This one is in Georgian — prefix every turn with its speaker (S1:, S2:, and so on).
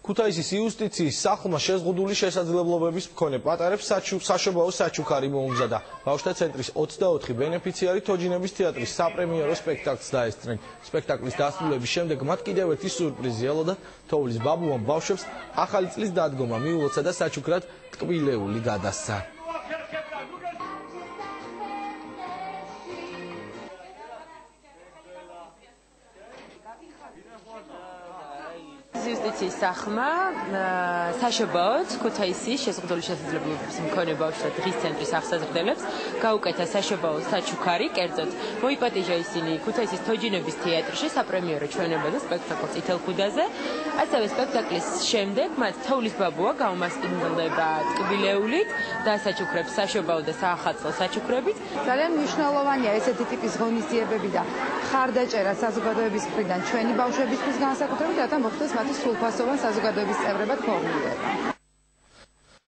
S1: ქუთაისის იუსტიციის სახლმა შეზღუდული შესაძლებლობების მქონე პატარებს საშობაო საჩუქარი მოუმზადა. ბავშვთა ცენტრის 24 ბენეფიციარი თოჯინების თეატრის საპრემიერო სპექტაკლს დაესწრნენ. სპექტაკლის დასრულების შემდეგ მათ კიდევ ერთი სიურპრიზი ელოდა თოვლის ბაბუამ ბავშვებს ახალი წლის დადგომა მიულოცა და საჩუქრად ტკბილეული გადასცა.
S2: იუსტიციის სახლმა საშობაოდ ქუთაისის შეზღუდული შესაძლებლობების მქონე ბავშვთა დღის ცენტრის აღსაზრდელებს გაუკეთა საშობაო საჩუქარი, კერძოდ მოიპატიჟა ისინი ქუთაისის თოჯინების თეატრში საპრემიერო ჩვენება და სპექტაკლ წითელ ქუდაზე. ასევე სპექტაკლის შემდეგ მათ თოვლის ბაბუა გაუმასპინძლდება ტკბილეულით და საჩუქრებს საშობაო და საახალწლო საჩუქრებით.
S3: ძალიან მნიშვნელოვანია ესეთი ტიპის ღონისძიებები და ხარდაჭერა საზოგადოების მხრიდან ჩვენი ბავშვებისთვის განსაკუთრებით, რათა მოხდეს მათი სრულფასოვან საზოგადოების წევრებად ფორმირება.